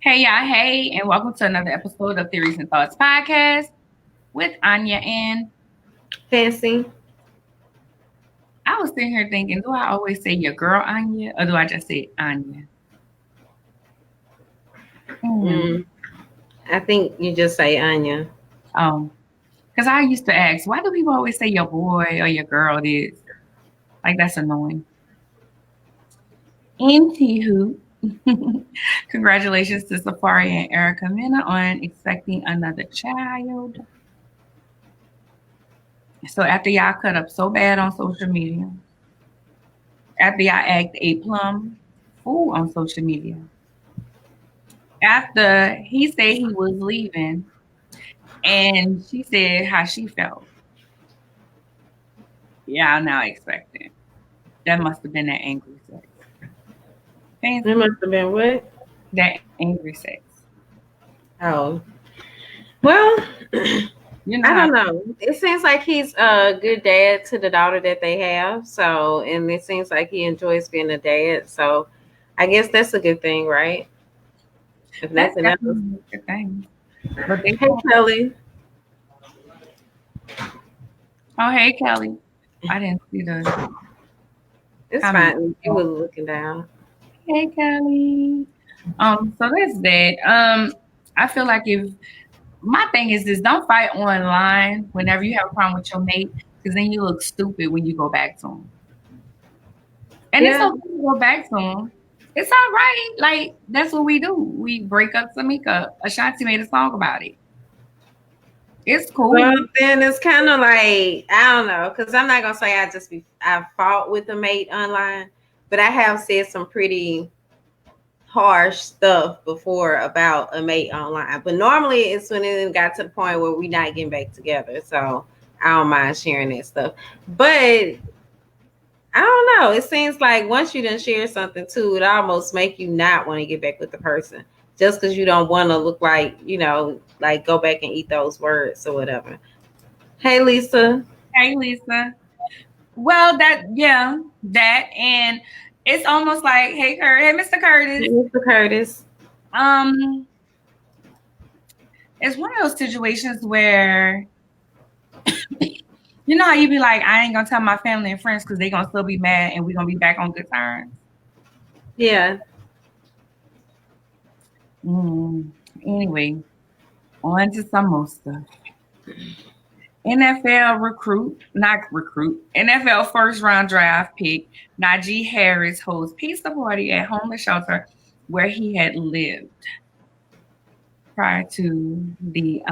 Hey, y'all. Hey, and welcome to another episode of Theories and Thoughts podcast with Anya. And Fancy. I was sitting here thinking, do I always say your girl Anya or do I just say Anya? Mm, I think you just say Anya. Because I used to ask, why do people always say your boy or your girl this? Like, that's annoying. Anywho, congratulations to Safari and Erica Mena on expecting another child. So after y'all cut up so bad on social media, after y'all act a plum fool on social media, after he said he was leaving and she said how she felt, y'all now expecting. That must have been that angry sex. It must have been what? That angry sex. Oh. Well, You know I how don't know. It seems like he's a good dad to the daughter that they have. So, and it seems like he enjoys being a dad. So, I guess that's a good thing, right? If that's nothing else. definitely a good thing. But they Hey, Kelly. oh hey Kelly. I didn't see the It's comment. fine. You were looking down. Hey Kelly. So that's that. I feel like if my thing is this, don't fight online whenever you have a problem with your mate, because then you look stupid when you go back to him. And it's Yeah. okay to go back to him. It's all right. Like, that's what we do. We break up Samika. Ashanti made a song about it. It's Well, cool. then it's kind of like I don't know, because I'm not gonna say I fought with a mate online, but I have said some pretty harsh stuff before about a mate online. But normally it's when it got to the point where we not getting back together. So I don't mind sharing that stuff. But I don't know. It seems like once you done share something too, it almost make you not want to get back with the person. Just because you don't want to look like, like go back and eat those words or whatever. Hey Lisa. Hey, Lisa. Well, that. And it's almost like, hey, hey, Mr. Curtis. Mr. Curtis. Um, it's one of those situations where you know how you be like, I ain't gonna tell my family and friends because they gonna still be mad and we gonna be back on good terms. Yeah. Anyway, on to some more stuff. NFL first round draft pick Najee Harris holds pizza party at homeless shelter where he had lived prior to the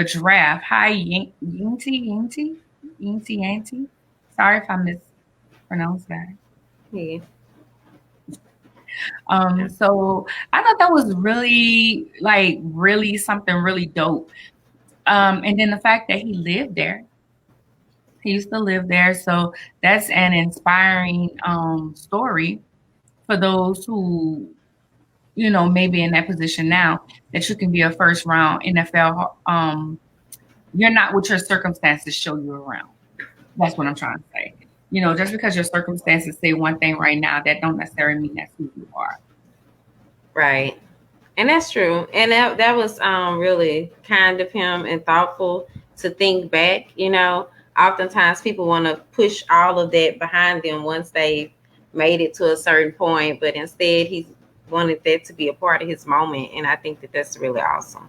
draft. Hi, Yinty. Sorry if I mispronounced that. Yeah. So I thought that was really something really dope. And then the fact that he lived there, he used to live there. So that's an inspiring story for those who, maybe in that position now that you can be a first round NFL. You're not what your circumstances show you around. That's what I'm trying to say. Just because your circumstances say one thing right now, that don't necessarily mean that's who you are. Right. And that's true. And that was really kind of him and thoughtful to think back. Oftentimes people want to push all of that behind them once they've made it to a certain point, but instead he wanted that to be a part of his moment. And I think that that's really awesome.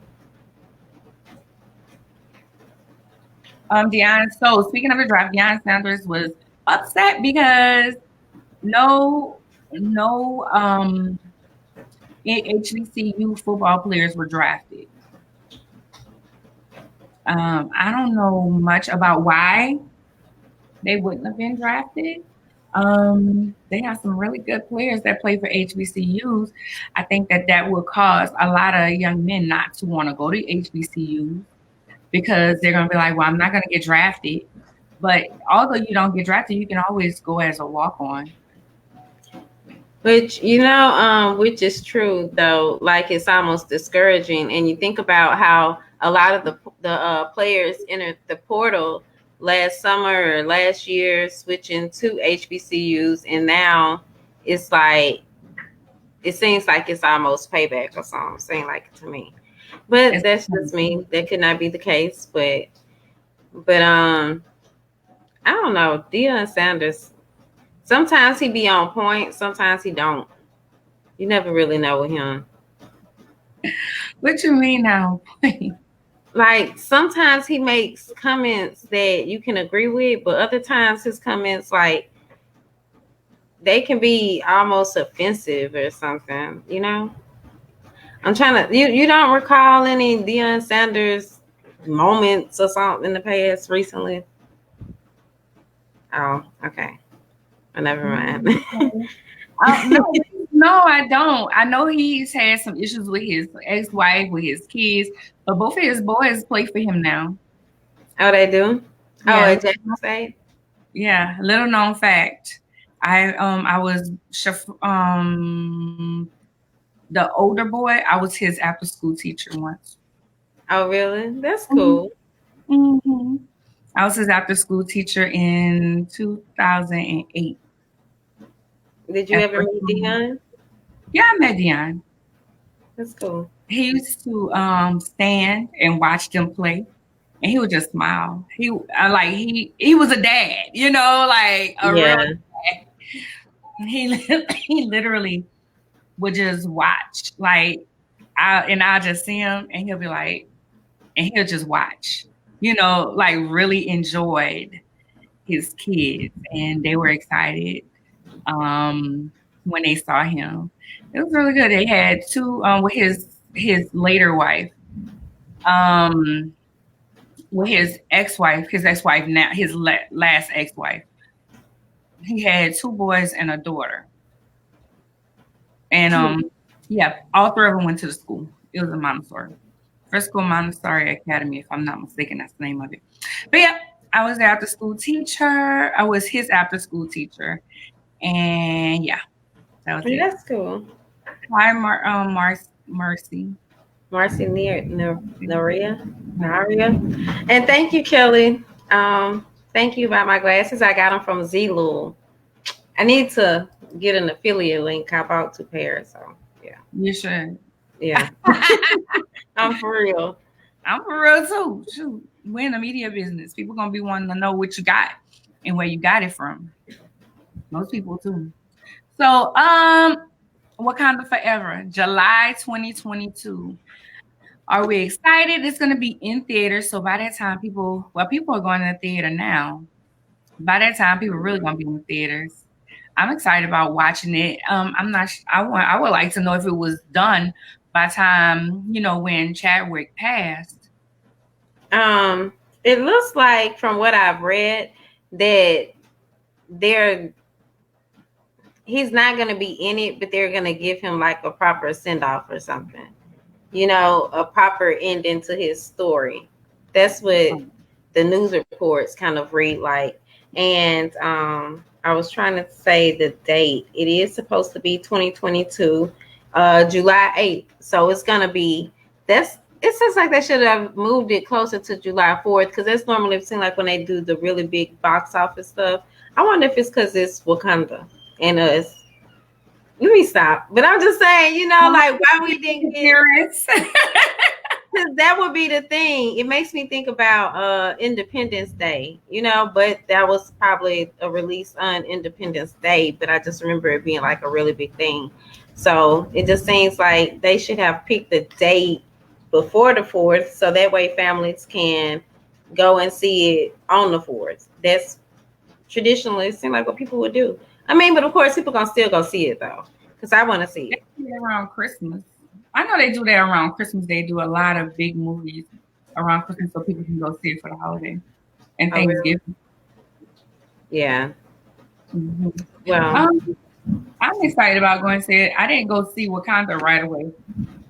So speaking of the draft, Deion Sanders was upset because no HBCU football players were drafted. I don't know much about why they wouldn't have been drafted. They have some really good players that play for HBCUs. I think that would cause a lot of young men not to want to go to HBCUs because they're going to be like, well, I'm not going to get drafted. But although you don't get drafted, you can always go as a walk-on. Which which is true though. Like it's almost discouraging, and you think about how a lot of the players entered the portal last summer or last year, switching to HBCUs, and now it's like it seems like it's almost payback or something. Seems like it to me, but that's just me. That could not be the case, but I don't know. Deion Sanders. Sometimes he be on point. Sometimes he don't. You never really know with him. What you mean now? Like sometimes he makes comments that you can agree with, but other times his comments like they can be almost offensive or something, you know? I'm trying to you don't recall any Deion Sanders moments or something in the past recently? Oh, okay. Oh, never mind. No, I don't. I know he's had some issues with his ex-wife, with his kids, but both of his boys play for him now. Oh, they do? Yeah. Oh, at Jackson State? Yeah, little known fact. I was the older boy. I was his after school teacher once. Oh, really? That's cool. Mm-hmm. I was his after school teacher in 2008. Did you ever meet Deion? Yeah, I met Deion. That's cool. He used to stand and watch them play, and he would just smile. He was a dad, you know, like a real dad. He literally would just watch, like, I'll just see him, and he'll be like, and he'll just watch, you know, like really enjoyed his kids, and they were excited when they saw him. It was really good. They had two with his later wife, with his ex-wife now, his last ex-wife. He had two boys and a daughter. And yeah, all three of them went to the school. It was a Montessori. Frisco Montessori Academy, if I'm not mistaken, that's the name of it. But yeah, I was the after school teacher. I was his after school teacher. And yeah, that was it. That's cool. Hi, Marcy. Marcy Naria. And thank you, Kelly. Thank you about my glasses. I got them from Zlul. I need to get an affiliate link. I bought 2 pairs, so yeah. You should. Yeah. I'm for real. I'm for real too. Shoot, we're in the media business. People gonna be wanting to know what you got and where you got it from. Most people too. So, Wakanda Forever, July 2022. Are we excited? It's gonna be in theaters. So by that time, people are going to the theater now. By that time, people are really gonna be in the theaters. I'm excited about watching it. I'm not. I would like to know if it was done by time, you know, when Chadwick passed. It looks like from what I've read that he's not going to be in it, but they're going to give him like a proper send-off or something, you know, a proper ending to his story. That's what the news reports kind of read like. And I was trying to say the date. It is supposed to be 2022, July 8th. So it's going to be, it seems like they should have moved it closer to July 4th, because that's normally it seems like when they do the really big box office stuff. I wonder if it's because it's Wakanda and us. Let me stop. But I'm just saying, you know, like why we didn't get because that would be the thing. It makes me think about Independence Day, you know, but that was probably a release on Independence Day, but I just remember it being like a really big thing. So it just seems like they should have picked the date before the 4th, so that way families can go and see it on the 4th. That's traditionally it seems like what people would do. I mean, but of course people gonna still go see it though, because I want to see it. They do it around Christmas. I know they do that around Christmas. They do a lot of big movies around Christmas so people can go see it for the holiday and Thanksgiving. Really? Yeah. Mm-hmm. Well, I'm excited about going to see it. I didn't go see Wakanda right away.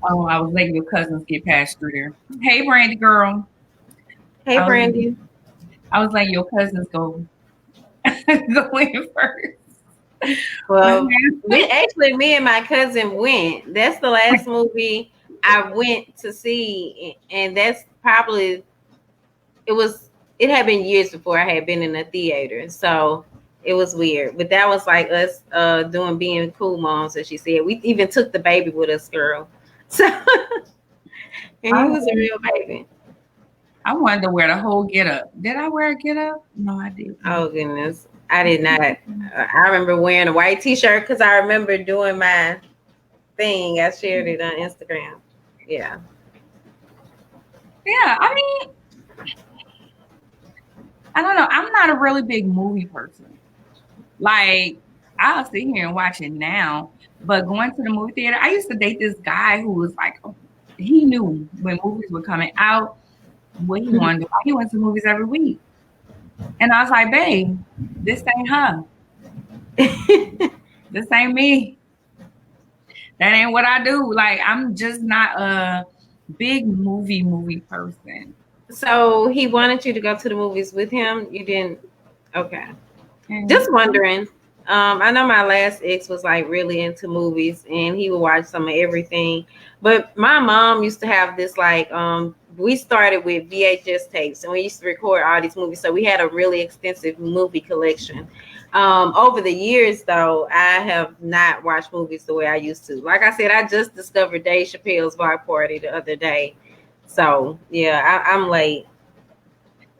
I was letting your cousins get passed through there. Hey, Brandy girl. Hey, Brandy. I was letting your cousins go in first. Well, me and my cousin went. That's the last movie I went to see, and that's probably it had been years before I had been in a theater. So It was weird, but that was like us doing being cool moms, as she said. We even took the baby with us, girl. So, and he was a real baby. I wanted to wear the whole get up. Did I wear a get up? No, I didn't. Oh goodness, I did not. I remember wearing a white T-shirt because I remember doing my thing. I shared it on Instagram. Yeah. Yeah, I mean, I don't know. I'm not a really big movie person. Like, I'll sit here and watch it now, but going to the movie theater, I used to date this guy who was like, he knew when movies were coming out, what he wanted to do. He went to movies every week. And I was like, babe, this ain't her. This ain't me. That ain't what I do. Like, I'm just not a big movie person. So he wanted you to go to the movies with him. You didn't? Okay. Just wondering. I know my last ex was like really into movies and he would watch some of everything. But my mom used to have this like we started with VHS tapes and we used to record all these movies. So we had a really extensive movie collection. Over the years though, I have not watched movies the way I used to. Like I said, I just discovered Dave Chappelle's Block Party the other day. So yeah, I'm late.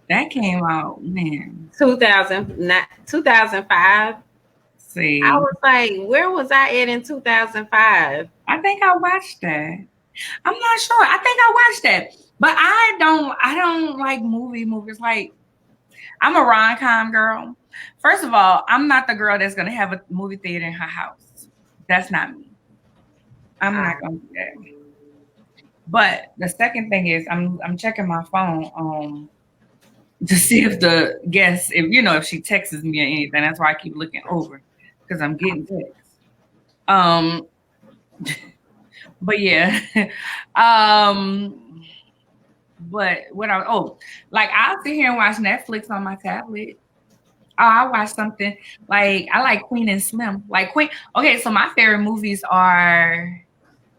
That came out, man. 2005. See, I was like, where was I at in 2005? I think I watched that. I'm not sure. I think I watched that, but I don't like movies. Like, I'm a rom-com girl. First of all, I'm not the girl that's gonna have a movie theater in her house. That's not me. I'm not gonna do that. But the second thing is, I'm checking my phone to see if the guest, if she texts me or anything. That's why I keep looking over because I'm getting texts. But yeah. But what I'll sit here and watch Netflix on my tablet. Oh, I watch something like I like Queen and Slim. Like Queen. Okay, so my favorite movies are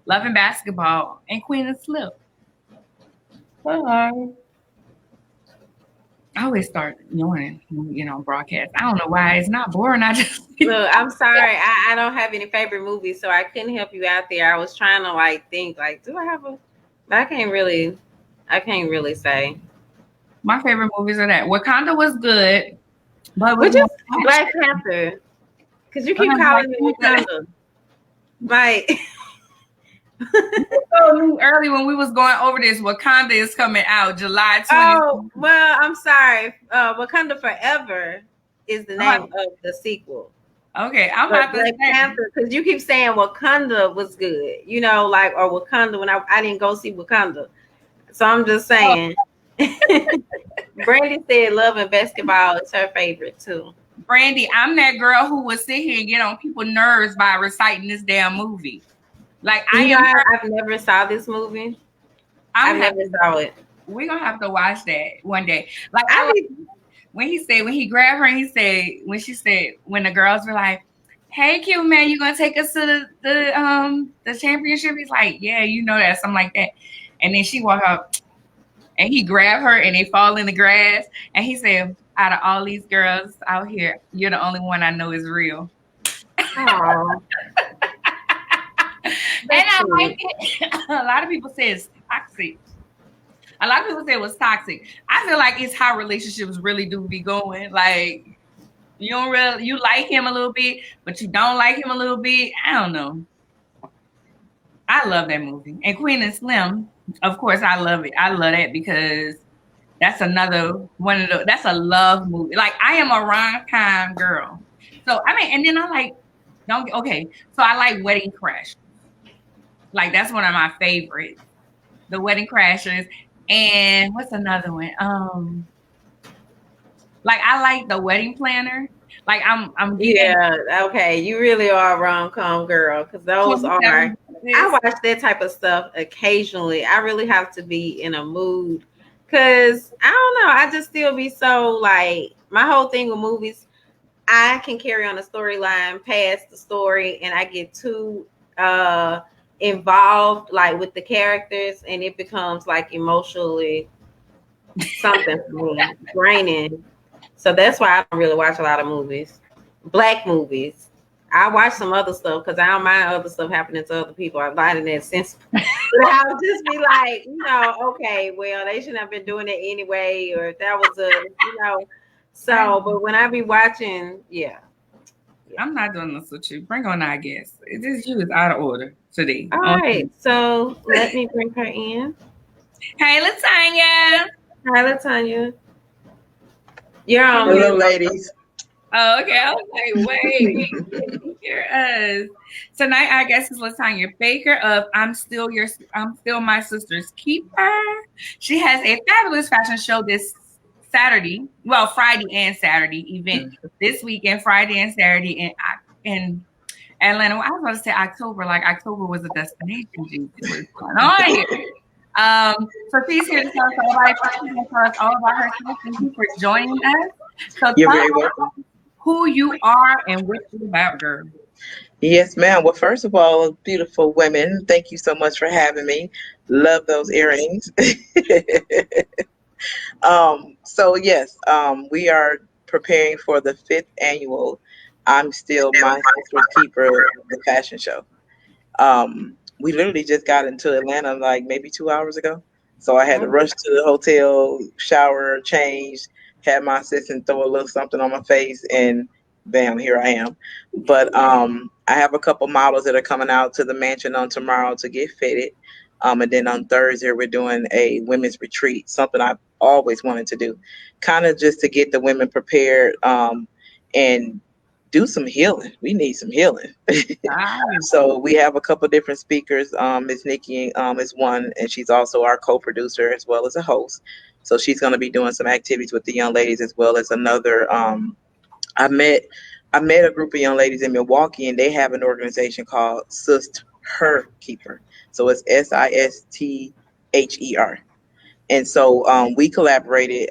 Love and Basketball and Queen and Slim. Hello. I always start yawning, broadcast. I don't know why. It's not boring. I just look. I'm sorry. I don't have any favorite movies, so I couldn't help you out there. I was trying to think do I have a? But I can't really say. My favorite movies are that Wakanda was good, but which is Black Panther, because you keep calling me Wakanda. Right. You told me early when we was going over this, Wakanda is coming out July 20th. Oh, well, I'm sorry. Wakanda Forever is the name of the sequel. Okay, I'm about to Black Panther, because you keep saying Wakanda was good, or Wakanda when I didn't go see Wakanda. So I'm just saying. Brandy said Love and Basketball is her favorite too. Brandy, I'm that girl who would sit here and get on people's nerves by reciting this damn movie. Like I've never saw this movie. I've never saw it. We're gonna have to watch that one day. Like when he grabbed her and when the girls were like, "Hey, cute man, you gonna take us to the championship?" He's like, "Yeah, that," something like that. And then she walked up and he grabbed her and they fall in the grass and he said, "Out of all these girls out here, you're the only one I know is real." Oh. And I like it. A lot of people say it's toxic. A lot of people say it was toxic. I feel like it's how relationships really do be going. Like, you like him a little bit, but you don't like him a little bit. I don't know. I love that movie. And Queen and Slim, of course, I love it. I love that because that's another one of that's a love movie. Like, I am a rom-com girl. So, and then I like Wedding Crashers. Like, that's one of my favorites. The Wedding Crashers. And what's another one? I like The Wedding Planner. Like, okay. You really are a rom-com girl, because those are. I watch that type of stuff occasionally. I really have to be in a mood, because I don't know. I just still be so my whole thing with movies. I can carry on a storyline past the story, and I get too involved with the characters, and it becomes emotionally something for me, draining. So that's why I don't really watch a lot of movies. black movies. I watch some other stuff because I don't mind other stuff happening to other people. I'm not in that sense. But I'll just be like, okay, well, they shouldn't have been doing it anyway, or if that was So, but when I be watching, yeah. I'm not doing this with you. Bring on our guest. This you is out of order today. All right, so let me bring her in. Hey, LaTonya. Hi, LaTonya. You're on. Hello, ladies. Oh, okay. I was like, wait, hear us. Tonight, our guest is LaTonya Baker of I'm Still My Sister's Keeper. She has a fabulous fashion show this Saturday, well, Friday and Saturday event this weekend, Friday and Saturday in Atlanta. I was going to say October, like October was a destination. What's going on here? So she's here to tell us all about herself. Thank you for joining us. So you're very welcome. Who you are and what you're about, girl. Yes, ma'am. Well, first of all, beautiful women, thank you so much for having me. Love those earrings. So yes, we are preparing for the 5th annual I'm Still My Sister's Keeper, the fashion show. We literally just got into Atlanta like maybe 2 hours ago. So I had to rush to the hotel, shower, change, had my assistant throw a little something on my face, and bam, here I am. But I have a couple models that are coming out to the mansion on tomorrow to get fitted. And then on Thursday, we're doing a women's retreat, something I've always wanted to do, kind of just to get the women prepared and do some healing. We need some healing. So we have a couple different speakers. Miss Nikki is one, and she's also our co-producer as well as a host. So she's going to be doing some activities with the young ladies as well as another. I met a group of young ladies in Milwaukee, and they have an organization called SwagHer Keeper. So it's SISTHER. And so we collaborated.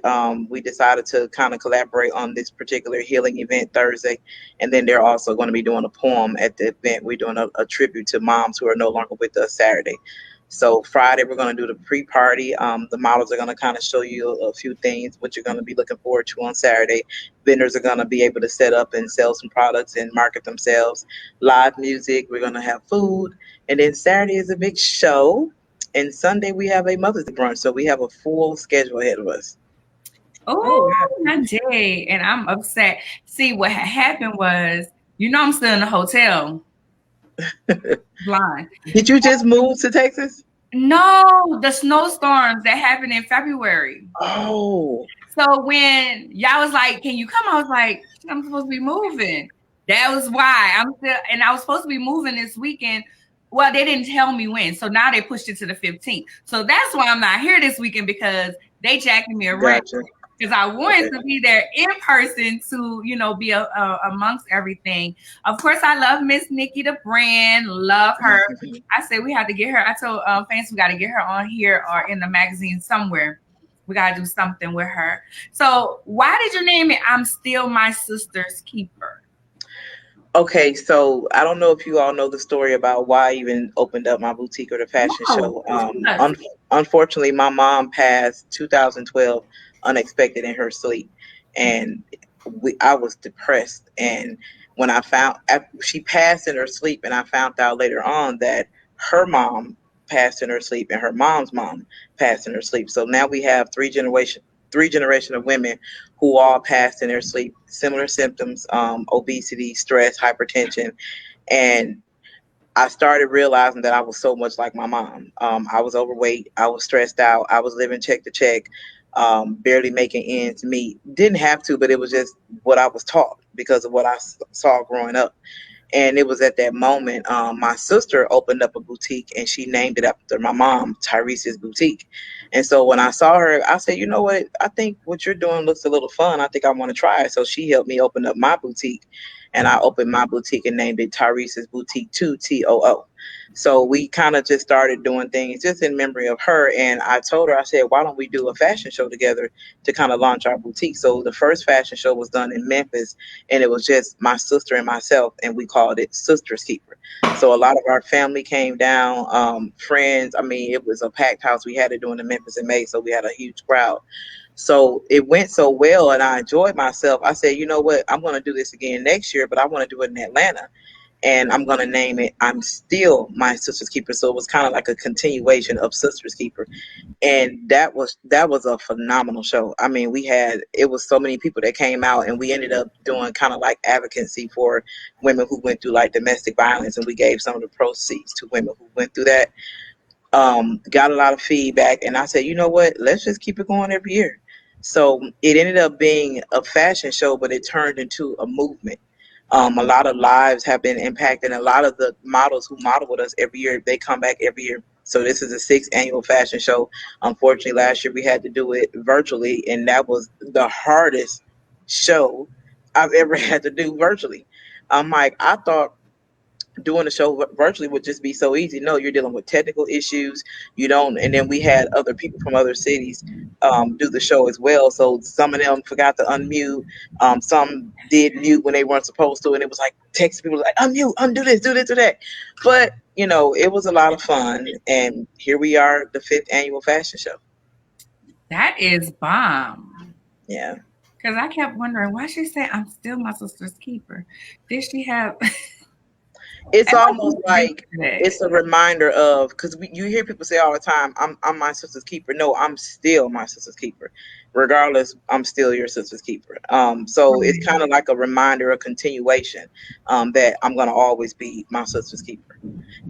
We decided to kind of collaborate on this particular healing event Thursday. And then they're also going to be doing a poem at the event. We're doing a tribute to moms who are no longer with us Saturday. So Friday, we're going to do the pre-party. The models are going to kind of show you a few things, what you're going to be looking forward to on Saturday. Vendors are going to be able to set up and sell some products and market themselves. Live music. We're going to have food. And then Saturday is a big show. And Sunday we have a Mother's Day brunch, so we have a full schedule ahead of us. Oh, my day. And I'm upset. See, what had happened was, I'm still in the hotel. Blind. Did you just move to Texas? No, the snowstorms that happened in February. Oh. So when y'all was like, can you come? I was like, I'm supposed to be moving. That was why I was supposed to be moving this weekend. Well, they didn't tell me when. So now they pushed it to the 15th. So that's why I'm not here this weekend, because they jacking me around. Gotcha. Because I wanted to be there in person to, be amongst everything. Of course, I love Miss Nikki, the brand. Love her. I said we have to get her. I told fans we got to get her on here or in the magazine somewhere. We got to do something with her. So why did you name it I'm Still My Sister's Keeper? Okay, so I don't know if you all know the story about why I even opened up my boutique or the fashion show. Unfortunately, my mom passed 2012 unexpected in her sleep, and I was depressed. And when she passed in her sleep, and I found out later on that her mom passed in her sleep and her mom's mom passed in her sleep. So now we have three generation of women who all passed in their sleep, similar symptoms, obesity, stress, hypertension. And I started realizing that I was so much like my mom. I was overweight. I was stressed out. I was living check to check, barely making ends meet. Didn't have to, but it was just what I was taught because of what I saw growing up. And it was at that moment, my sister opened up a boutique and she named it after my mom, Thangz Boutique. And so when I saw her, I said, you know what? I think what you're doing looks a little fun. I think I want to try it. So she helped me open up my boutique. And I opened my boutique and named it Thangz Boutique 2, TOO. So we kind of just started doing things just in memory of her. And I told her, I said, why don't we do a fashion show together to kind of launch our boutique? So the first fashion show was done in Memphis, and it was just my sister and myself, and we called it Sister's Keeper. So a lot of our family came down, friends. I mean, it was a packed house. We had it doing in Memphis in May, so we had a huge crowd. So it went so well and I enjoyed myself. I said, you know what, I'm going to do this again next year, but I want to do it in Atlanta. And I'm going to name it I'm Still My Sister's Keeper. So it was kind of like a continuation of Sister's Keeper. And that was a phenomenal show. I mean, it was so many people that came out, and we ended up doing kind of like advocacy for women who went through like domestic violence, and we gave some of the proceeds to women who went through that. Got a lot of feedback, and I said, you know what, let's just keep it going every year. So it ended up being a fashion show, but it turned into a movement. A lot of lives have been impacted, and a lot of the models who model with us every year, they come back every year. So this is the 6th annual fashion show. Unfortunately, last year we had to do it virtually, and that was the hardest show I've ever had to do virtually. I'm like, I thought doing the show virtually would just be so easy. No, you're dealing with technical issues. You don't, and then we had other people from other cities do the show as well. So some of them forgot to unmute. Some did mute when they weren't supposed to, and it was like texting people like unmute, undo this, do this, do that. But you know, it was a lot of fun, and here we are, the 5th annual fashion show. That is bomb. Yeah. Because I kept wondering why she said I'm still my sister's keeper. Did she have? It's almost like it's a reminder of, because you hear people say all the time, I'm my sister's keeper. No, I'm still my sister's keeper. Regardless, I'm still your sister's keeper. So it's kind of like a reminder, a continuation, that I'm going to always be my sister's keeper.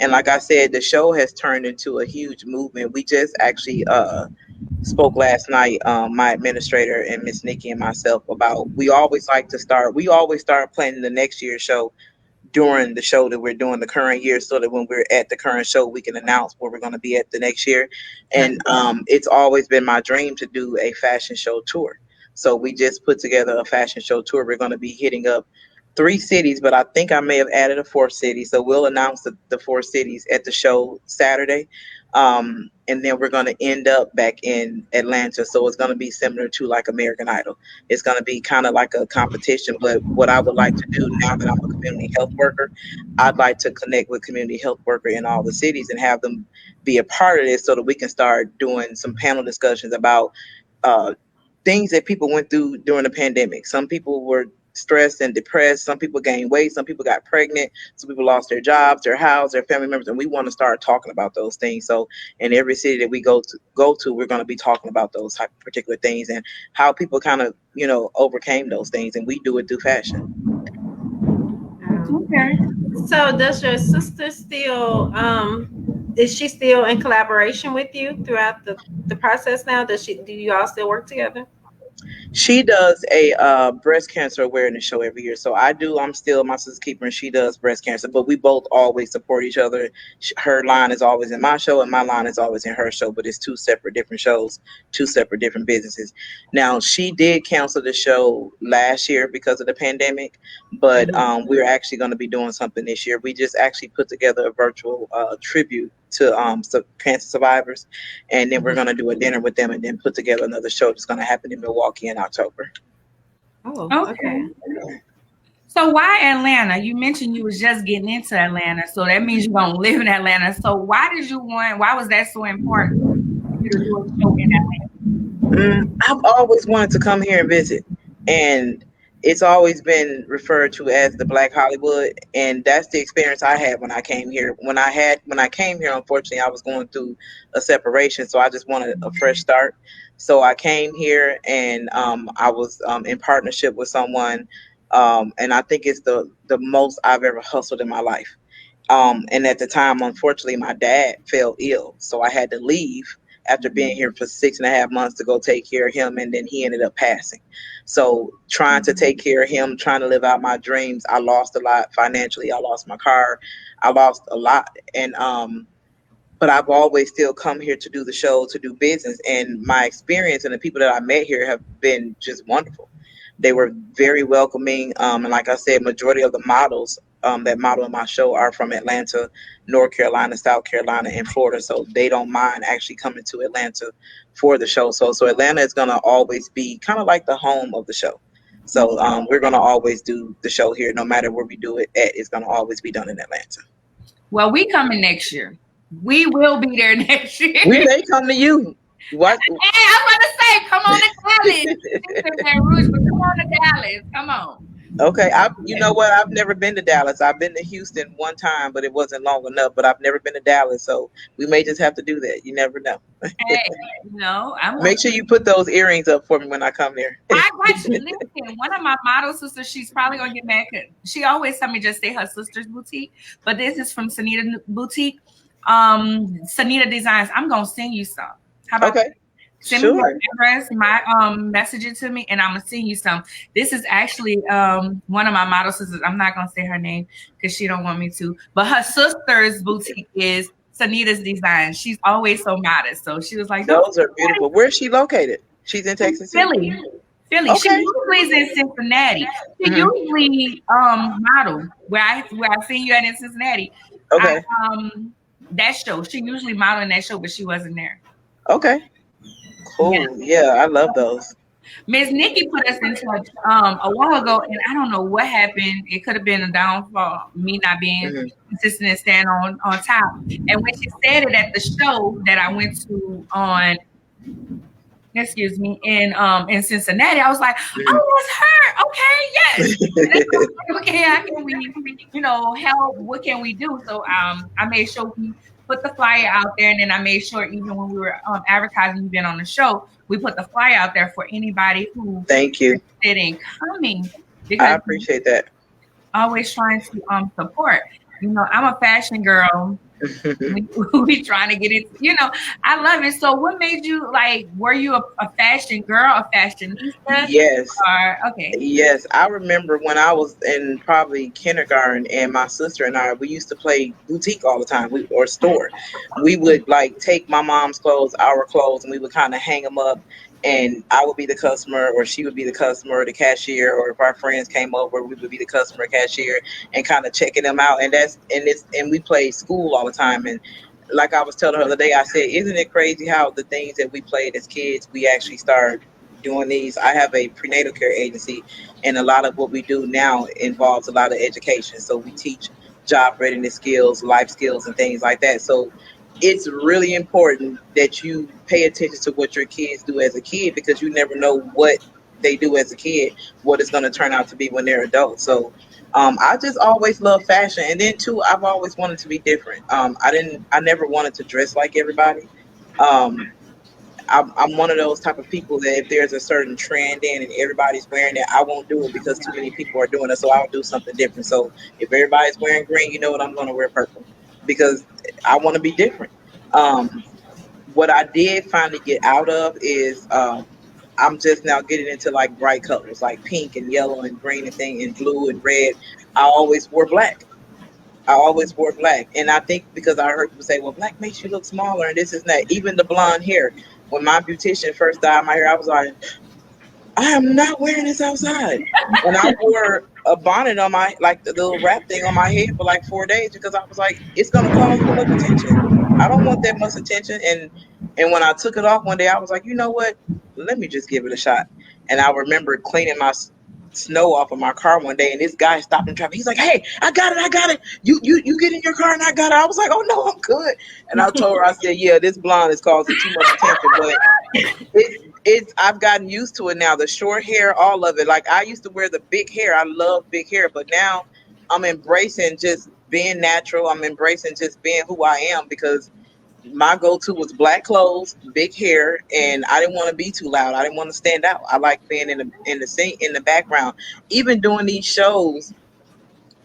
And like I said, the show has turned into a huge movement. We just actually spoke last night, my administrator and Miss Nikki and myself, about we always start planning the next year's show during the show that we're doing the current year, so that when we're at the current show, we can announce where we're going to be at the next year. And it's always been my dream to do a fashion show tour. So we just put together a fashion show tour. We're going to be hitting up 3 cities, but I think I may have added a 4th city. So we'll announce the 4 cities at the show Saturday. And then we're going to end up back in Atlanta. So it's going to be similar to like American Idol. It's going to be kind of like a competition. But what I would like to do now that I'm a community health worker, I'd like to connect with community health worker in all the cities and have them be a part of this, so that we can start doing some panel discussions about things that people went through during the pandemic. Some people were stressed and depressed. Some people gained weight. Some people got pregnant. Some people lost their jobs, their house, their family members, and we want to start talking about those things. So in every city that we go to, we're going to be talking about those type of particular things and how people kind of, you know, overcame those things, and we do it through fashion. Okay. So does your sister still is she still in collaboration with you throughout the process now? Do you all still work together? She does a breast cancer awareness show every year. So I'm still my sister's keeper, and she does breast cancer, but we both always support each other. Her line is always in my show, and my line is always in her show, but it's 2 separate different shows, 2 separate different businesses. Now, she did cancel the show last year because of the pandemic, but we're actually going to be doing something this year. We just actually put together a virtual tribute to cancer survivors, and then we're going to do a dinner with them, and then put together another show that's going to happen in Milwaukee in October. Oh, okay. So why Atlanta? You mentioned you was just getting into Atlanta, so that means you don't live in Atlanta. So why was that so important for you to do a show in Atlanta? I've always wanted to come here and visit, and it's always been referred to as the Black Hollywood, and that's the experience I had when I came here. When I came here, unfortunately, I was going through a separation, so I just wanted a fresh start. So I came here, and I was in partnership with someone, and I think it's the most I've ever hustled in my life. And at the time, unfortunately, my dad fell ill, so I had to leave after being here for 6.5 months to go take care of him, and then he ended up passing. So trying to take care of him, trying to live out my dreams, I lost a lot financially. I lost my car. I lost a lot. And but I've always still come here to do the show, to do business. And my experience and the people that I met here have been just wonderful. They were very welcoming. And like I said, majority of the models that model in my show are from Atlanta, North Carolina, South Carolina, and Florida. So they don't mind actually coming to Atlanta for the show. So Atlanta is going to always be kind of like the home of the show. So we're going to always do the show here, no matter where we do it at. It's going to always be done in Atlanta. Well, we coming next year. We will be there next year. We may come to you. What? Hey, I'm going to say, come on to Dallas. She's in Baton Rouge, but come on to Dallas. Come on. Okay, you know what? I've never been to Dallas. I've been to Houston one time, but it wasn't long enough. But I've never been to Dallas, so we may just have to do that. You never know. Hey, I'm Make sure you put those earrings up for me when I come there. I got you. Listen, one of my model sisters, she's probably gonna get mad. She always tell me just say her sister's boutique, but this is from Sanita Boutique. Sanita Designs. I'm gonna send you some. How about Okay? Send Sure. me your address, message it to me, and I'm gonna send you some. This is actually one of my model sisters. I'm not gonna say her name because she don't want me to, but her sister's boutique is Sanita's Design. She's always so modest, so she was like, "Those are beautiful." Where's she located? She's in Texas City. Philly. Okay. She usually is in Cincinnati. She usually model where I seen you at in Cincinnati. Okay. That show. She usually model in that show, but she wasn't there. Okay. Cool. Yeah, I love those. Miss Nikki put us in touch a while ago, and I don't know what happened. It could have been a downfall, me not being consistent and staying on top. And when she said it at the show that I went to in Cincinnati, I was like, oh, it's her. Okay, yes. Okay, how can we, help? What can we do? So I made sure we put the flyer out there, and then I made sure even when we were advertising being on the show, we put the flyer out there for anybody who thank you interested in coming. I appreciate that. Always trying to support. I'm a fashion girl. we trying to get it. I love it. So what made you were you a fashion girl, a fashionista? Yes. Okay. Yes. I remember when I was in probably kindergarten, and my sister and I, we used to play boutique all the time, or store. We would take my mom's clothes, our clothes, and we would kind of hang them up, and I would be the customer, or she would be the customer, or the cashier, or if our friends came over, we would be the customer, cashier, and kind of checking them out. And we played school all the time. And like I was telling her the other day, I said, isn't it crazy how the things that we played as kids, we actually start doing these? I have a prenatal care agency, and a lot of what we do now involves a lot of education. So we teach job readiness skills, life skills, and things like that. So it's really important that you pay attention to what your kids do as a kid, because you never know what they do as a kid, what it's going to turn out to be when they're adults. So I just always loved fashion. And then too, I've always wanted to be different. I never wanted to dress like everybody. I'm one of those type of people that if there's a certain trend in and everybody's wearing it, I won't do it because too many people are doing it. So I'll do something different. So if everybody's wearing green, you know what, I'm going to wear purple, because I want to be different. What I did finally get out of is I'm just now getting into bright colors, like pink and yellow and green and blue and red. I always wore black. And I think because I heard people say, well, black makes you look smaller and this is that. Even the blonde hair. When my beautician first dyed my hair, I was like, I am not wearing this outside. And I wore a bonnet on my, the little wrap thing on my head for 4 days, because I was like, it's going to cause too much attention. I don't want that much attention. And when I took it off one day, I was like, you know what? Let me just give it a shot. And I remember cleaning my snow off of my car one day, and this guy stopped in traffic. He's like, hey, I got it. You get in your car and I got it. I was like, oh no, I'm good. And I told her, I said, yeah, this blonde is causing too much attention, but I've gotten used to it now. The short hair, all of it. I used to wear the big hair. I love big hair, but now I'm embracing just being natural. I'm embracing just being who I am, because my go-to was black clothes, big hair, and I didn't want to be too loud. I didn't want to stand out. I like being in the background. Even doing these shows,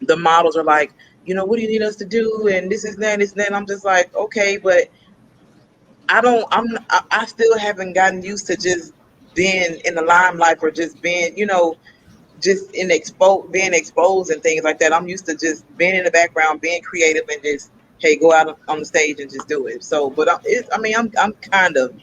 the models are like, what do you need us to do? And this is that, this and that. I'm just like, okay, but I still haven't gotten used to just being in the limelight, or just being, just being exposed and things like that. I'm used to just being in the background, being creative, and just, hey, go out on the stage and just do it. So, but I'm kind of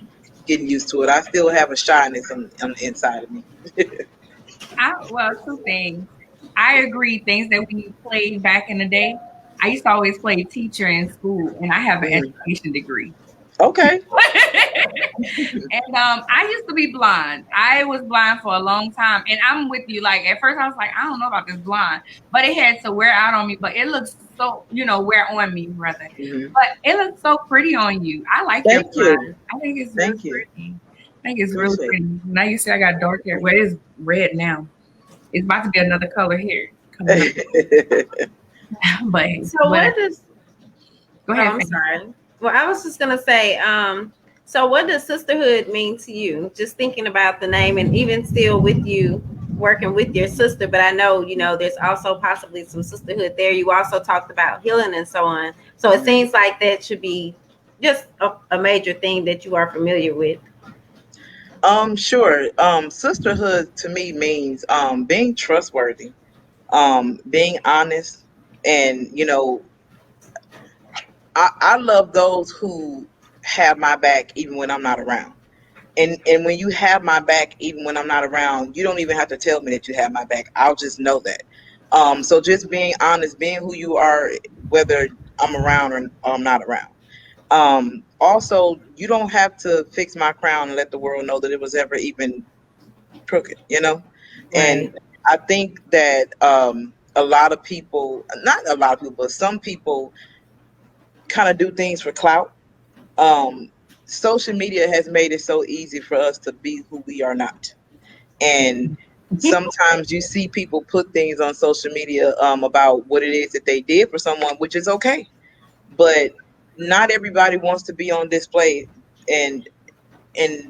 getting used to it. I still have a shyness on the inside of me. Two things. I agree. Things that we played back in the day. I used to always play teacher in school, and I have an education degree. Okay. And I used to be blind. I was blind for a long time, and I'm with you. At first, I was like, I don't know about this blonde, but it had to wear out on me. But it looks so, wear on me rather. Mhm. But it looks so pretty on you. I like your Thank you. blonde. I think it's Thank really you. pretty. I think it's really Appreciate pretty. Now you see I got dark hair. Well, it's red now. It's about to be another color here coming up. it. but So what does go ahead. I'm sorry. Well, I was just gonna say, so what does sisterhood mean to you? Just thinking about the name, and even still with you working with your sister, but I know, there's also possibly some sisterhood there. You also talked about healing and so on. So it seems like that should be just a major thing that you are familiar with. Sure. Sisterhood to me means being trustworthy, being honest, and I love those who have my back even when I'm not around. And when you have my back even when I'm not around, you don't even have to tell me that you have my back. I'll just know that. So just being honest, being who you are, whether I'm around or I'm not around. Also, you don't have to fix my crown and let the world know that it was ever even crooked, Right. And I think that a lot of people, not a lot of people, but some people kind of do things for clout. Um, Social media has made it so easy for us to be who we are not. And sometimes you see people put things on social media about what it is that they did for someone, which is okay. But not everybody wants to be on display and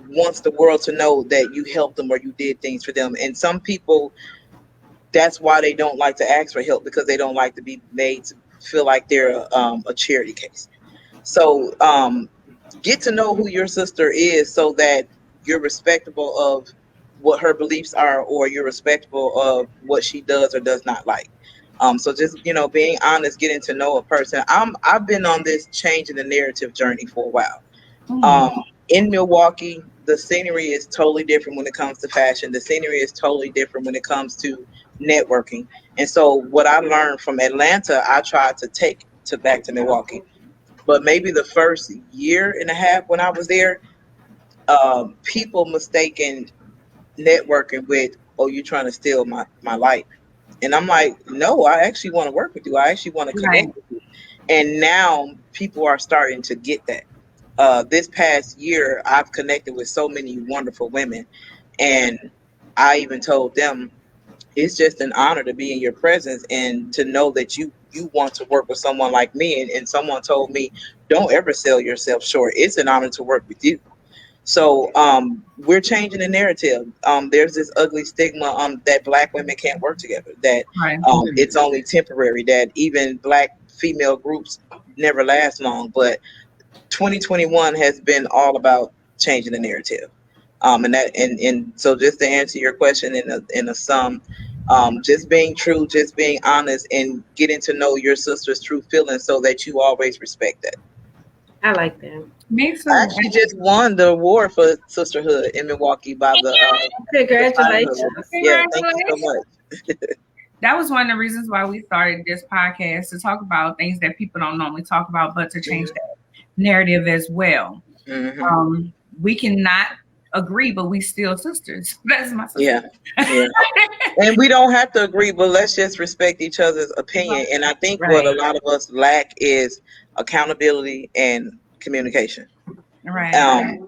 wants the world to know that you helped them or you did things for them. And some people, that's why they don't like to ask for help, because they don't like to be made to feel like they're a charity case. So get to know who your sister is so that you're respectable of what her beliefs are, or you're respectful of what she does or does not like. So just being honest, getting to know a person. I've been on this change in the narrative journey for a while. In Milwaukee, the scenery is totally different when it comes to fashion. The scenery is totally different when it comes to networking. And so what I learned from Atlanta, I tried to take to back to Milwaukee. But maybe the first year and a half when I was there, people mistaken networking with, oh, you're trying to steal my life. And I'm like, no, I actually want to work with you. I actually want to connect with you. And now people are starting to get that. This past year, I've connected with so many wonderful women. And I even told them, it's just an honor to be in your presence and to know that you want to work with someone like me. And someone told me, don't ever sell yourself short. It's an honor to work with you. So we're changing the narrative. There's this ugly stigma that Black women can't work together, that it's only temporary, that even Black female groups never last long. But 2021 has been all about changing the narrative. And so just to answer your question in a sum, just being true, just being honest, and getting to know your sister's true feelings so that you always respect that. I like that. I actually just won the award for sisterhood in Milwaukee by the Congratulations. Yeah, thank you so much. That was one of the reasons why we started this podcast, to talk about things that people don't normally talk about, but to change that narrative as well. We cannot agree, but we still sisters. That's my sister. Yeah. And we don't have to agree, but let's just respect each other's opinion. And I think what a lot of us lack is accountability and communication. Right.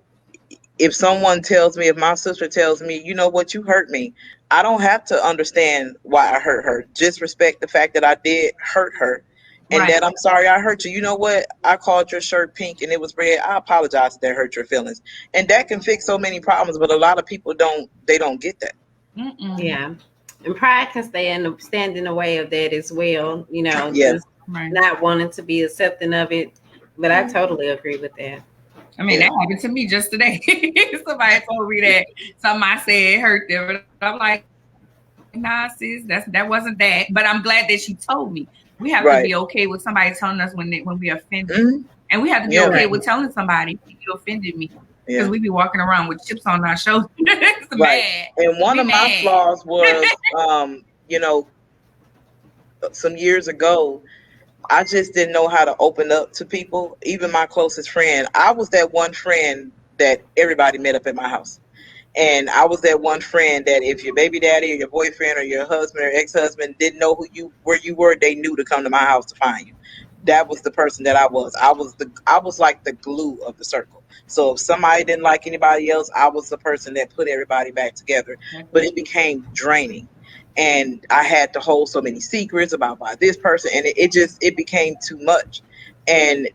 If someone tells me, if my sister tells me, you know what, you hurt me, I don't have to understand why I hurt her. Just respect the fact that I did hurt her, and that I'm sorry I hurt you. You know what? I called your shirt pink and it was red. I apologize if that hurt your feelings. And that can fix so many problems, but a lot of people don't get that. Yeah. And pride can stand in the way of that as well, just not wanting to be accepting of it. But I totally agree with that. I mean, that happened to me just today. Somebody told me that something I said hurt them. And I'm like, nah, sis, that wasn't that. But I'm glad that she told me. We have to be okay with somebody telling us when we offended. And we have to be okay with telling somebody, you offended me. Because we be walking around with chips on our shoulders. Bad. And one of my flaws was, some years ago, I just didn't know how to open up to people, even my closest friend. I was that one friend that everybody met up at my house. And I was that one friend that if your baby daddy or your boyfriend or your husband or ex-husband didn't know where you were, they knew to come to my house to find you. That was the person that I was. I was like the glue of the circle. So if somebody didn't like anybody else, I was the person that put everybody back together. But it became draining. And I had to hold so many secrets about this person, and it became too much. And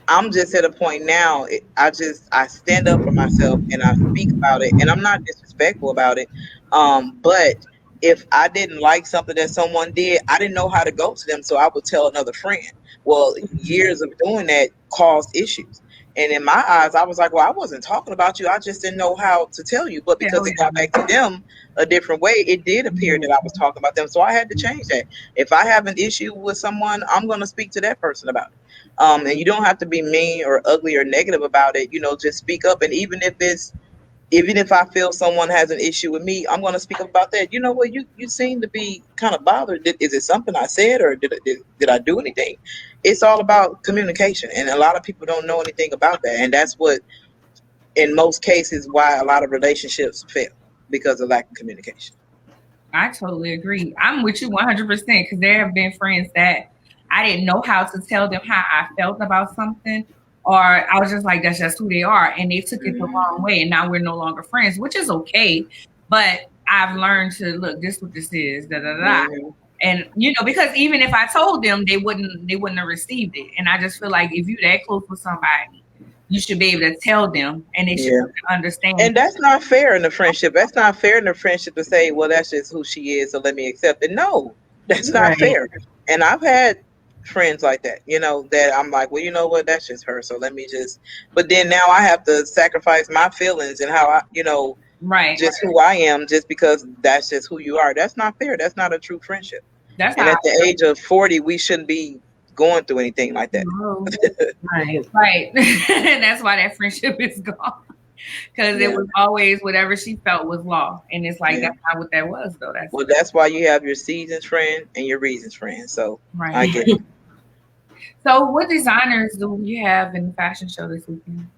I'm just at a point now. I stand up for myself and I speak about it, and I'm not disrespectful about it. But if I didn't like something that someone did, I didn't know how to go to them, so I would tell another friend. Well, years of doing that caused issues, and in my eyes, I was like, well, I wasn't talking about you. I just didn't know how to tell you. But because it got back to them a different way, it did appear that I was talking about them. So I had to change that. If I have an issue with someone, I'm going to speak to that person about it. And you don't have to be mean or ugly or negative about it. Just speak up. And even if I feel someone has an issue with me, I'm going to speak up about that. You know what? You seem to be kind of bothered. Is it something I said, or did I do anything? It's all about communication, and a lot of people don't know anything about that. And that's what, in most cases, why a lot of relationships fail, because of lack of communication. I totally agree. I'm with you 100% because there have been friends that I didn't know how to tell them how I felt about something, or I was just like, that's just who they are. And they took it the wrong way. And now we're no longer friends, which is okay. But I've learned to look, this is what this is, da da da. And because even if I told them, they wouldn't have received it. And I just feel like if you're that close with somebody, you should be able to tell them, and they should understand. And that's not fair in the friendship. That's not fair in the friendship to say, well, that's just who she is, so let me accept it. No, that's not fair. And I've had friends like that, that I'm like, well, you know what, that's just her, so let me just. But then now I have to sacrifice my feelings and how I, just who I am, just because that's just who you are. That's not fair. That's not a true friendship. And at the age of 40, we shouldn't be going through anything like that. Right. That's why that friendship is gone, because it was always whatever she felt was law, and it's like that's not what that was though. That's why you have your seasons friend and your reasons friend. So I get it. So what designers do you have in the fashion show this weekend?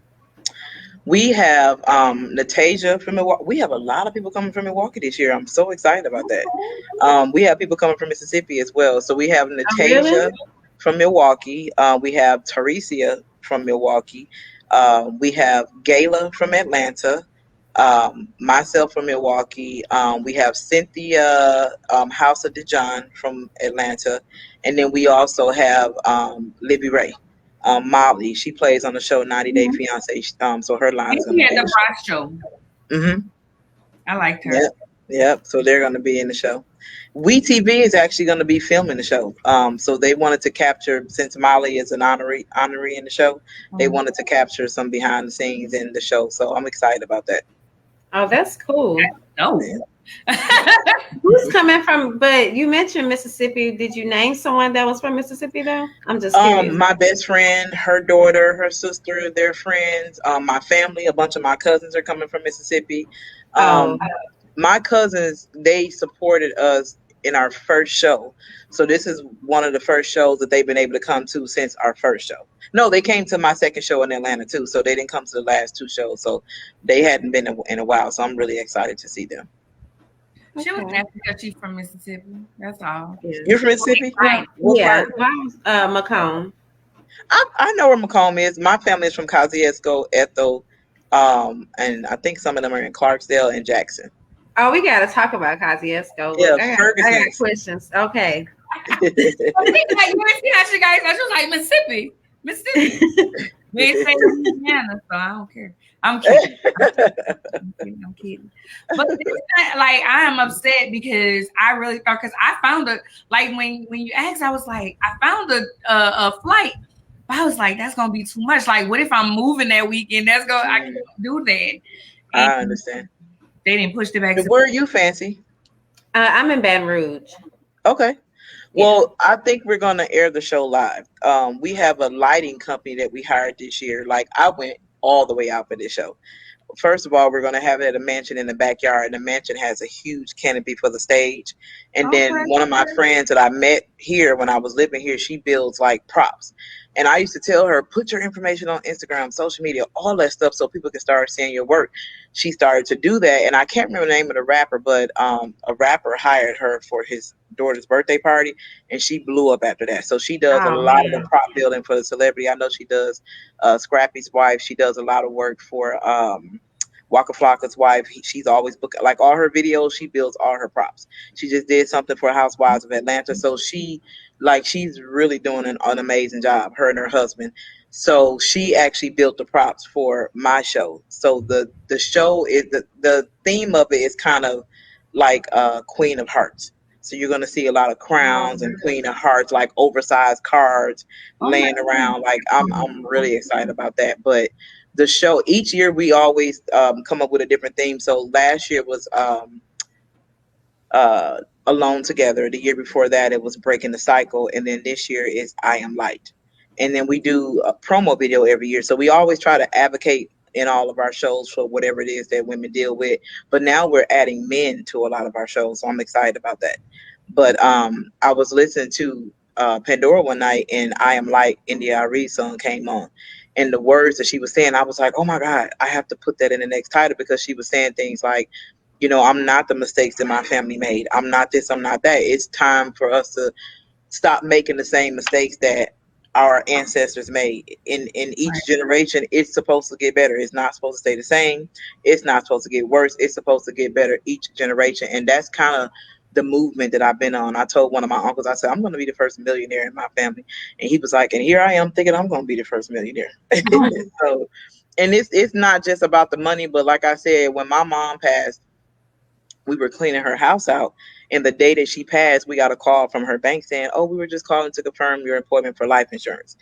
We have Natasha from Milwaukee. We have a lot of people coming from Milwaukee this year. I'm so excited about that. We have people coming from Mississippi as well. So we have Natasha from Milwaukee. We have Teresia from Milwaukee. We have Gayla from Atlanta. Myself from Milwaukee. We have Cynthia House of DeJohn from Atlanta. And then we also have Libby Ray. Molly, she plays on the show 90 Day Fiance. So her line's going to be at the Bronx show. I liked her. Yep. So they're going to be in the show. WeTV is actually going to be filming the show. So they wanted to capture, since Molly is an honoree in the show, they wanted to capture some behind the scenes in the show. So I'm excited about that. Oh, that's cool. Oh. Who's coming from? But you mentioned Mississippi. Did you name someone that was from Mississippi though? I'm just curious. My best friend, her daughter, her sister, their friends, my family, a bunch of my cousins are coming from Mississippi. My cousins, they supported us in our first show. So this is one of the first shows that they've been able to come to since our first show. No, they came to my second show in Atlanta too. So they didn't come to the last two shows. So they hadn't been in a while. So I'm really excited to see them. She was nasty because she's from Mississippi. That's all. You're from Mississippi? Right. Yeah. Macomb. I know where Macomb is. My family is from Kosciuszko, Ethel, and I think some of them are in Clarksdale and Jackson. Oh, we got to talk about Kosciuszko. Yeah, I got questions. Okay. You see how she got it? She was like, Mississippi. We ain't saying Louisiana, so I don't care. I'm kidding. I'm kidding. But it's not, like, I am upset because I really thought, because I found when you asked, I was like, I found a flight, but I was like, that's gonna be too much. Like, what if I'm moving that weekend? I can't do that. And I understand. They didn't push it back. Where are you, Fancy? I'm in Baton Rouge. Okay. Well, I think we're going to air the show live. We have a lighting company that we hired this year. Like, I went all the way out for this show. first of all, we're going to have it at a mansion in the backyard, and the mansion has a huge canopy for the stage. And then one of my friends that I met here when I was living here, she builds like props. And I used to tell her, put your information on Instagram, social media, all that stuff so people can start seeing your work. She started to do that. And I can't remember the name of the rapper, but a rapper hired her for his daughter's birthday party, and she blew up after that. So she does a lot of the prop building for the celebrity. I know she does Scrappy's wife. She does a lot of work for Waka Flocka's wife. She's always booked, like all her videos, she builds all her props. She just did something for Housewives of Atlanta. So she's really doing an amazing job, her and her husband. So she actually built the props for my show. So the show is the theme of it is kind of like Queen of Hearts. So you're going to see a lot of crowns and Queen of Hearts, like oversized cards laying around. Like I'm really excited about that. But the show, each year we always come up with a different theme. So last year was Alone Together. The year before that it was Breaking the Cycle, and then this year is I Am Light. And then we do a promo video every year. So we always try to advocate in all of our shows for whatever it is that women deal with. But now we're adding men to a lot of our shows, so I'm excited about that. But I was listening to Pandora one night, and I Am Light, India Arie's song came on. And the words that she was saying, I was like, oh my God, I have to put that in the next title, because she was saying things like, you know, I'm not the mistakes that my family made. I'm not this, I'm not that. It's time for us to stop making the same mistakes that our ancestors made. In each generation, it's supposed to get better. It's not supposed to stay the same. It's not supposed to get worse. It's supposed to get better each generation. And that's kind of the movement that I've been on. I told one of my uncles, I said, I'm going to be the first millionaire in my family. And he was like, and here I am thinking I'm going to be the first millionaire. So, and it's not just about the money, but like I said, when my mom passed, we were cleaning her house out. And the day that she passed, we got a call from her bank saying, oh, we were just calling to confirm your appointment for life insurance.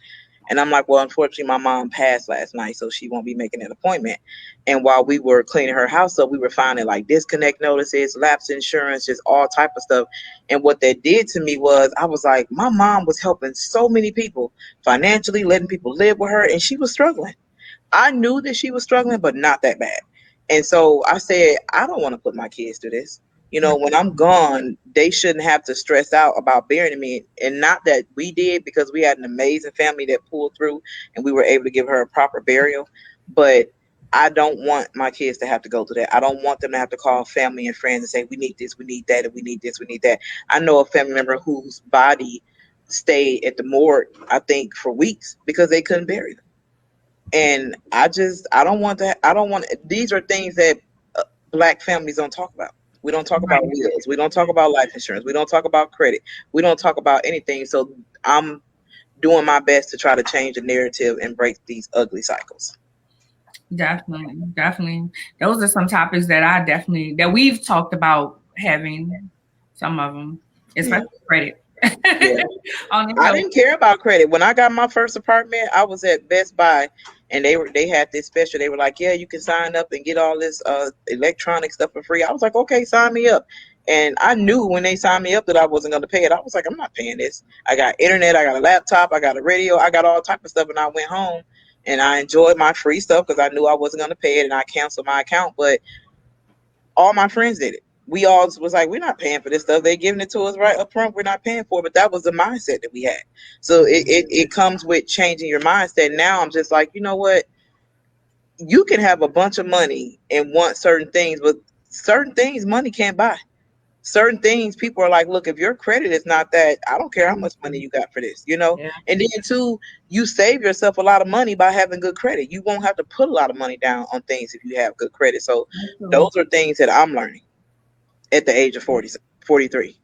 And I'm like, well, unfortunately, my mom passed last night, so she won't be making an appointment. And while we were cleaning her house up, we were finding like disconnect notices, lapse insurance, just all type of stuff. And what that did to me was, I was like, my mom was helping so many people financially, letting people live with her, and she was struggling. I knew that she was struggling, but not that bad. And so I said, I don't want to put my kids through this. You know, when I'm gone, they shouldn't have to stress out about burying me. And not that we did, because we had an amazing family that pulled through and we were able to give her a proper burial. But I don't want my kids to have to go through that. I don't want them to have to call family and friends and say, we need this, we need that, and we need this, we need that. I know a family member whose body stayed at the morgue, I think, for weeks because they couldn't bury them. And I don't want that. These are things that Black families don't talk about. We don't talk about wills. We don't talk about life insurance. We don't talk about credit. We don't talk about anything. So I'm doing my best to try to change the narrative and break these ugly cycles. Definitely. Those are some topics that we've talked about having, some of them, especially credit. Yeah. I didn't care about credit. When I got my first apartment, I was at Best Buy, and they had this special. They were like, yeah, you can sign up and get all this electronic stuff for free. I was like, okay, sign me up. And I knew when they signed me up that I wasn't going to pay it. I was like, I'm not paying this. I got internet, I got a laptop, I got a radio, I got all type of stuff. And I went home and I enjoyed my free stuff because I knew I wasn't going to pay it, and I canceled my account. But all my friends did it. We all was like, we're not paying for this stuff. They're giving it to us right up front. We're not paying for it. But that was the mindset that we had. So it comes with changing your mindset. Now I'm just like, you know what? You can have a bunch of money and want certain things, but certain things money can't buy. Certain things people are like, look, if your credit is not that, I don't care how much money you got for this, you know? Yeah. And then too, you save yourself a lot of money by having good credit. You won't have to put a lot of money down on things if you have good credit. So those are things that I'm learning at the age of 43.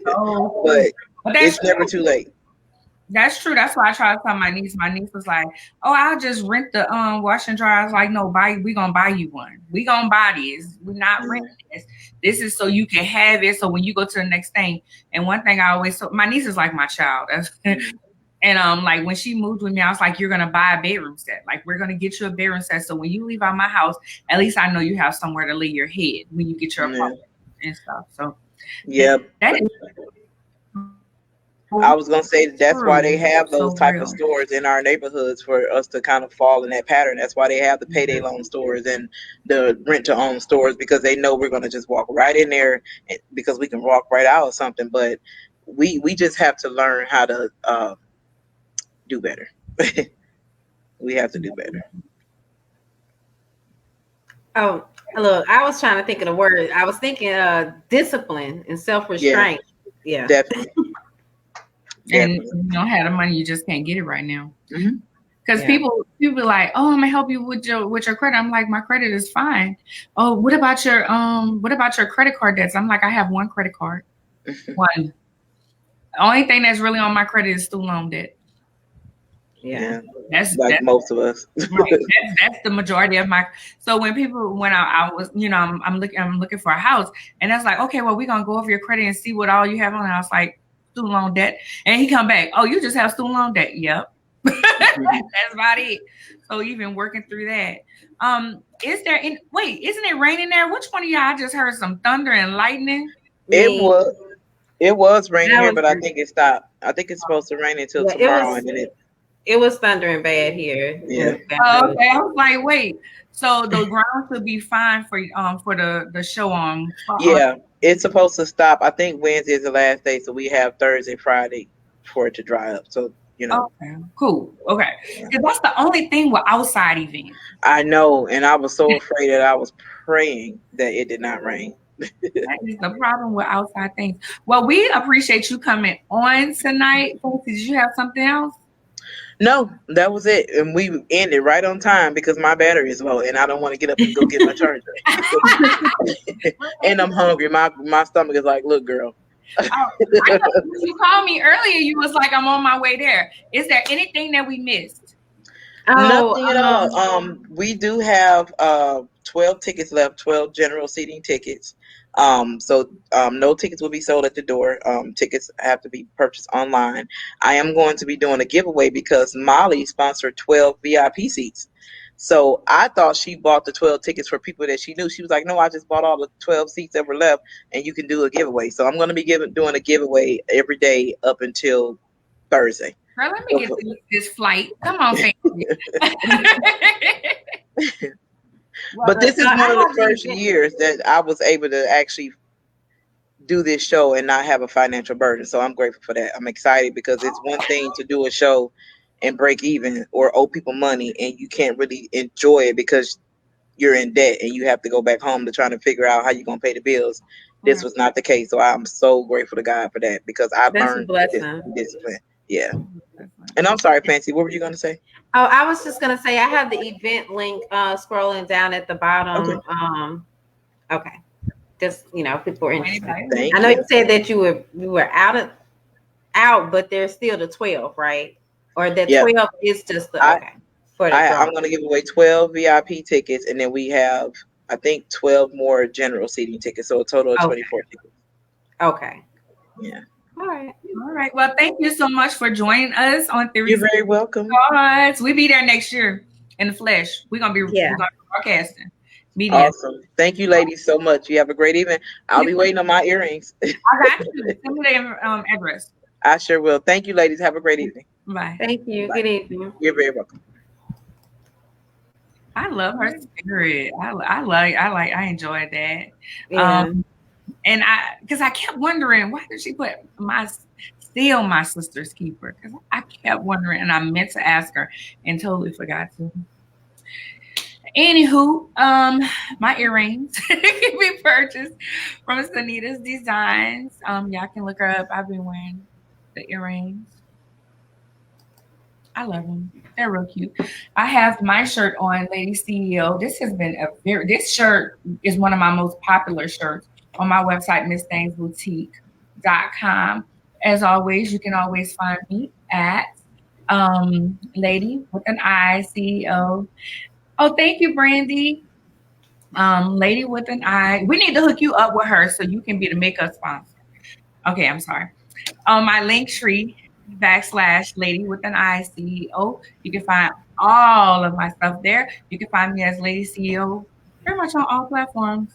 Oh, but it's never too late. That's true. That's why I tried to tell my niece. My niece was like, "Oh, I'll just rent the wash and dryer." I was like, "No, we gonna buy you one. We gonna buy this. We're not renting this. This is so you can have it. So when you go to the next thing." And one thing I always told my niece is like my child. And like when she moved with me, I was like, "You're gonna buy a bedroom set. Like we're gonna get you a bedroom set. So when you leave out my house, at least I know you have somewhere to lay your head when you get your apartment and stuff." So yeah, that is. I was gonna say that's why they have those type real. of stores in our neighborhoods for us to kind of fall in that pattern. That's why they have the payday loan stores and the rent to own stores, because they know we're gonna just walk right in there because we can walk right out or something. But we just have to learn how to do better. We have to do better. Oh, look, I was trying to think of the word. I was thinking discipline and self-restraint. Yeah. Definitely. And you don't have the money, you just can't get it right now. Mm-hmm. Because people like, oh, I'm gonna help you with your credit. I'm like, my credit is fine. Oh, what about your credit card debts? I'm like, I have one credit card. One. The only thing that's really on my credit is student loan debt. Yeah. That's most of us. Right. That's the majority of my. So when I was, I'm looking for a house, and that's like, okay, well, we're gonna go over your credit and see what all you have on. And I was like, student loan debt, and he come back, oh, you just have student loan debt. Yep. That's about it. So even working through that. Isn't it raining there? Which one of y'all? I just heard some thunder and lightning. It was raining here, but I think it stopped. I think it's supposed to rain until tomorrow, and then it was thundering bad here. Yeah. Oh, okay. I was like, wait. So the ground should be fine for the show on. Yeah, it's supposed to stop. I think Wednesday is the last day, so we have Thursday, Friday for it to dry up. So Okay, cool. Okay, because that's the only thing with outside events. I know, and I was so afraid that I was praying that it did not rain. That is the problem with outside things. Well, we appreciate you coming on tonight. Did you have something else? No, that was it. And we ended right on time because my battery is low and I don't want to get up and go get my charger. And I'm hungry. My stomach is like, look, girl. You called me earlier. You was like, I'm on my way there. Is there anything that we missed? Nothing at all. We do have 12 tickets left, 12 general seating tickets. So no tickets will be sold at the door. Tickets have to be purchased online. I am going to be doing a giveaway because Molly sponsored 12 VIP seats. So I thought she bought the 12 tickets for people that she knew. She was like, no, I just bought all the 12 seats that were left and you can do a giveaway. So I'm going to be doing a giveaway every day up until Thursday. Girl, let me get this flight. Come on, But this is one of the first years that I was able to actually do this show and not have a financial burden. So I'm grateful for that. I'm excited because it's one thing to do a show and break even or owe people money and you can't really enjoy it because you're in debt and you have to go back home to try to figure out how you're going to pay the bills. This was not the case. So I'm so grateful to God for that because I learned discipline. Yeah. And I'm sorry, Fancy, what were you going to say? Oh, I was just going to say I have the event link scrolling down at the bottom. Okay. Just, people are interested. I know you said that you were out, but there's still the 12, right? Or that 12 is just the I'm going to give away 12 VIP tickets, and then we have, I think, 12 more general seating tickets, so a total of 24 tickets. Okay. Yeah. All right. Well, thank you so much for joining us on Theory. You're very welcome. We'll be there next year in the flesh. We're gonna be broadcasting. Awesome. Thank you, ladies, so much. You have a great evening. I'll be waiting on my earrings. I got you. Send me the address. I sure will. Thank you, ladies. Have a great evening. Bye. Thank you. Bye. Good evening. You're very welcome. I love her spirit. I enjoyed that. Yeah. And because I kept wondering, why did she put my sister's keeper? Because I kept wondering, and I meant to ask her and totally forgot to. Anywho, my earrings can be purchased from Sunita's Designs. Y'all can look her up. I've been wearing the earrings. I love them. They're real cute. I have my shirt on, LadiCEO. This shirt is one of my most popular shirts on my website, MissThangzBoutique.com. As always, you can always find me at Lady with an I, CEO. Oh, thank you, Brandy. Lady with an I. We need to hook you up with her so you can be the makeup sponsor. Okay, I'm sorry. On my Linktree /Lady with an I, CEO. You can find all of my stuff there. You can find me as LadiCEO pretty much on all platforms.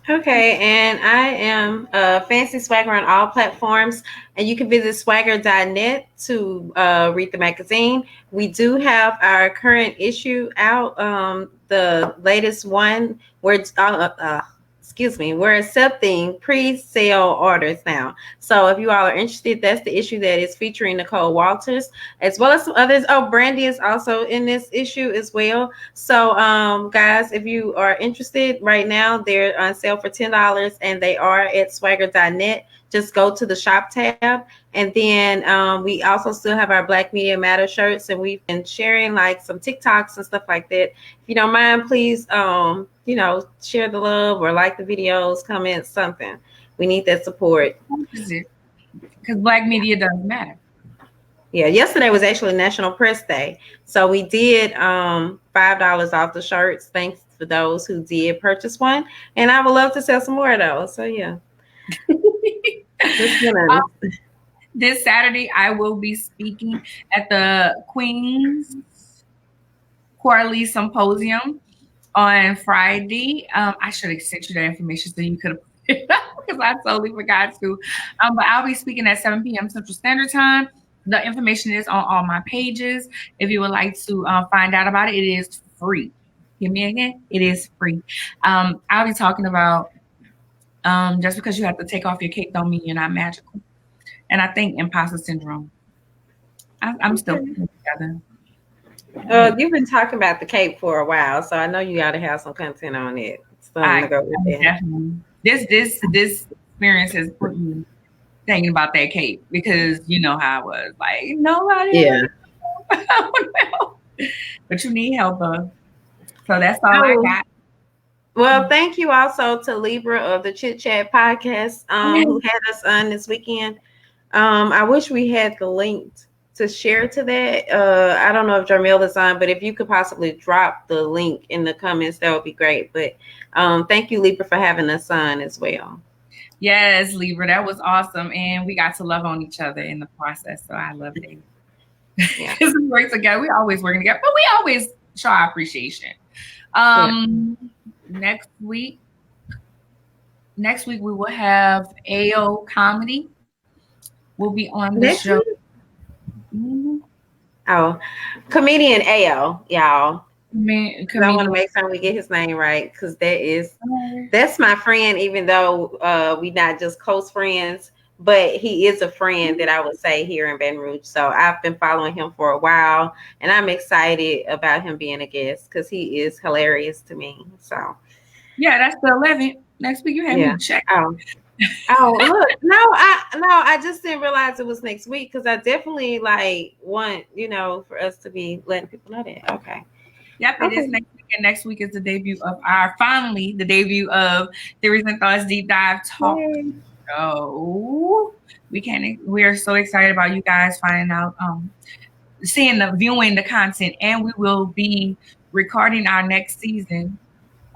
Okay, and I am Fancy Swagger on all platforms, and you can visit swagger.net to read the magazine. We do have our current issue out, the latest one. We're accepting pre-sale orders now. So if you all are interested, that's the issue that is featuring Nicole Walters, as well as some others. Oh, Brandy is also in this issue as well. So, guys, if you are interested right now, they're on sale for $10, and they are at swagger.net. Just go to the shop tab, and then we also still have our Black Media Matter shirts, and we've been sharing like some TikToks and stuff like that. If you don't mind, please, share the love or like the videos, comment something. We need that support. Because Black media does matter. Yeah, yesterday was actually National Press Day. So we did $5 off the shirts. Thanks for those who did purchase one. And I would love to sell some more of those. So yeah. This Saturday, I will be speaking at the Queen's Quarterly Symposium. On Friday. I should have sent you that information so you could have put it up because I totally forgot to. But I'll be speaking at 7 p.m. Central Standard Time. The information is on all my pages. If you would like to find out about it, it is free. Hear me again? It is free. I'll be talking about just because you have to take off your cape don't mean you're not magical. And I think imposter syndrome. I'm still putting it together. You've been talking about the cape for a while, so I know you got to have some content on it. Definitely. This experience has put me thinking about that cape because you know how I was like nobody. Yeah. But you need help, so that's all I got. Well, thank you also to Libra of the Chit Chat podcast who had us on this weekend. I wish we had the link to share to that. I don't know if Jarmel is on, but if you could possibly drop the link in the comments, that would be great. But thank you, Libra, for having us on as well. Yes, Libra, that was awesome. And we got to love on each other in the process. So I love it. Yeah. Because we work together. We always working together, but we always show our appreciation. Next week we will have AO Comedy. We'll be on the show. Mm-hmm. Oh, comedian AO, y'all. I want to make sure we get his name right because that's my friend, even though we not just close friends, but he is a friend that I would say here in Baton Rouge. So I've been following him for a while, and I'm excited about him being a guest because he is hilarious to me. So yeah, that's the 11th. Next week you have me check. Look, I just didn't realize it was next week because I definitely want for us to be letting people know that. Okay. Yep, it is next week, and next week is the debut of the debut of Theories and Thoughts Deep Dive Talk Show. We're so excited about you guys finding out, viewing the content, and we will be recording our next season,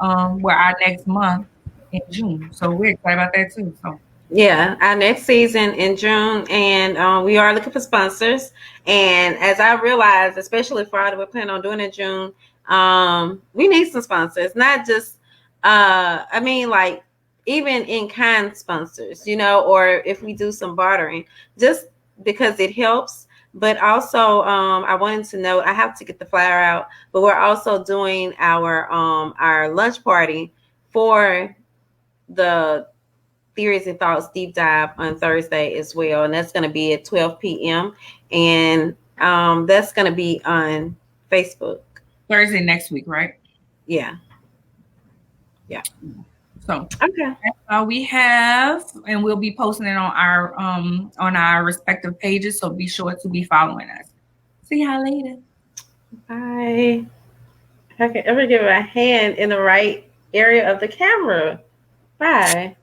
our next month in June. So we're excited about that too. So yeah, our next season in June, and we are looking for sponsors. And as I realized, especially Friday, we're planning on doing in June. We need some sponsors, not just even in kind sponsors, or if we do some bartering, just because it helps. But also, I wanted to know, I have to get the flyer out, but we're also doing our lunch party for the Theories and Thoughts Deep Dive on Thursday as well. And that's going to be at 12 p.m. And that's going to be on Facebook. Thursday next week, right? Yeah. So okay, that's all we have, and we'll be posting it on our respective pages. So be sure to be following us. See y'all later. Bye. If I can ever give a hand in the right area of the camera. Bye.